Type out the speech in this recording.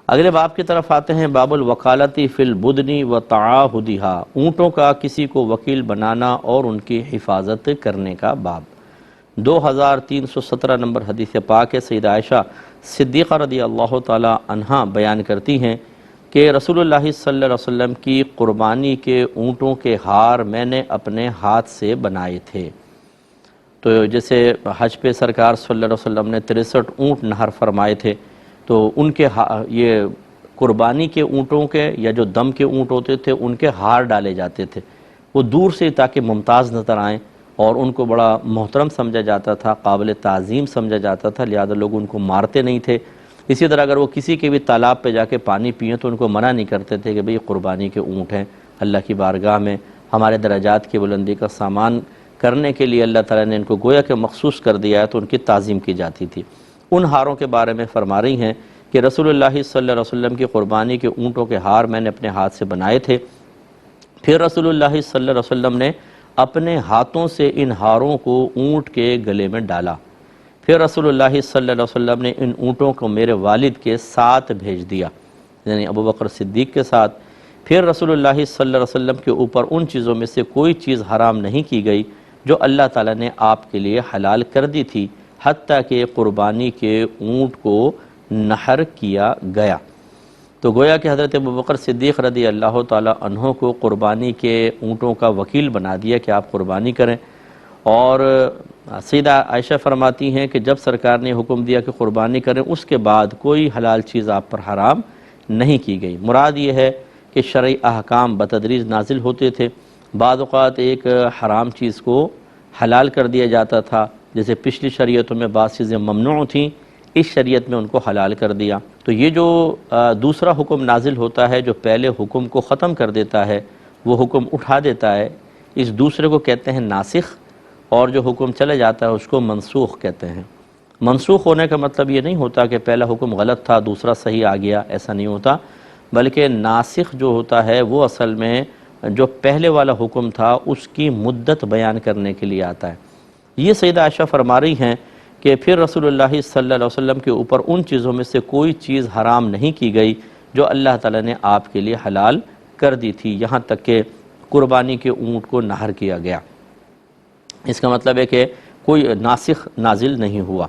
اگلے باب کی طرف آتے ہیں، باب الوکالتی فی البدنی و تعاہدھا، اونٹوں کا کسی کو وکیل بنانا اور ان کی حفاظت کرنے کا باب۔ 2317 نمبر حدیث پاک ہے، سیدہ عائشہ صدیقہ رضی اللہ تعالی عنہا بیان کرتی ہیں کہ رسول اللہ صلی اللہ علیہ وسلم کی قربانی کے اونٹوں کے ہار میں نے اپنے ہاتھ سے بنائے تھے۔ تو جیسے حج پہ سرکار صلی اللہ علیہ وسلم نے 63 اونٹ نہر فرمائے تھے، تو ان کے یہ قربانی کے اونٹوں کے یا جو دم کے اونٹ ہوتے تھے ان کے ہار ڈالے جاتے تھے، وہ دور سے تاکہ ممتاز نظر آئیں، اور ان کو بڑا محترم سمجھا جاتا تھا، قابل تعظیم سمجھا جاتا تھا، لہذا لوگ ان کو مارتے نہیں تھے۔ اسی طرح اگر وہ کسی کے بھی تالاب پہ جا کے پانی پئیں تو ان کو منع نہیں کرتے تھے کہ بھئی قربانی کے اونٹ ہیں، اللہ کی بارگاہ میں ہمارے درجات کی بلندی کا سامان کرنے کے لیے اللہ تعالیٰ نے ان کو گویا کہ مخصوص کر دیا ہے، تو ان کی تعظیم کی جاتی تھی۔ ان ہاروں کے بارے میں فرما رہی ہیں کہ رسول اللہ صلی اللہ علیہ وسلم کی قربانی کے اونٹوں کے ہار میں نے اپنے ہاتھ سے بنائے تھے، پھر رسول اللہ صلی اللہ علیہ وسلم نے اپنے ہاتھوں سے ان ہاروں کو اونٹ کے گلے میں ڈالا، پھر رسول اللہ صلی اللہ علیہ وسلم نے ان اونٹوں کو میرے والد کے ساتھ بھیج دیا، یعنی ابو بکر صدیق کے ساتھ۔ پھر رسول اللہ صلی اللہ علیہ وسلم کے اوپر ان چیزوں میں سے کوئی چیز حرام نہیں کی گئی جو اللہ تعالیٰ نے آپ کے لیے حلال کر دی تھی، حتیٰ کہ قربانی کے اونٹ کو نحر کیا گیا۔ تو گویا کہ حضرت ابوبکر صدیق رضی اللہ تعالیٰ عنہ کو قربانی کے اونٹوں کا وکیل بنا دیا کہ آپ قربانی کریں، اور سیدہ عائشہ فرماتی ہیں کہ جب سرکار نے حکم دیا کہ قربانی کریں، اس کے بعد کوئی حلال چیز آپ پر حرام نہیں کی گئی۔ مراد یہ ہے کہ شرعی احکام بتدریج نازل ہوتے تھے، بعض اوقات ایک حرام چیز کو حلال کر دیا جاتا تھا، جیسے پچھلی شریعتوں میں بعض چیزیں ممنوع تھیں، اس شریعت میں ان کو حلال کر دیا۔ تو یہ جو دوسرا حکم نازل ہوتا ہے جو پہلے حکم کو ختم کر دیتا ہے، وہ حکم اٹھا دیتا ہے، اس دوسرے کو کہتے ہیں ناسخ، اور جو حکم چلے جاتا ہے اس کو منسوخ کہتے ہیں۔ منسوخ ہونے کا مطلب یہ نہیں ہوتا کہ پہلا حکم غلط تھا دوسرا صحیح آ گیا، ایسا نہیں ہوتا، بلکہ ناسخ جو ہوتا ہے وہ اصل میں جو پہلے والا حکم تھا اس کی مدت بیان کرنے کے لیے آتا ہے۔ یہ سیدہ عائشہ فرما رہی ہیں کہ پھر رسول اللہ صلی اللہ علیہ وسلم کے اوپر ان چیزوں میں سے کوئی چیز حرام نہیں کی گئی جو اللہ تعالیٰ نے آپ کے لیے حلال کر دی تھی، یہاں تک کہ قربانی کے اونٹ کو نحر کیا گیا۔ اس کا مطلب ہے کہ کوئی ناسخ نازل نہیں ہوا۔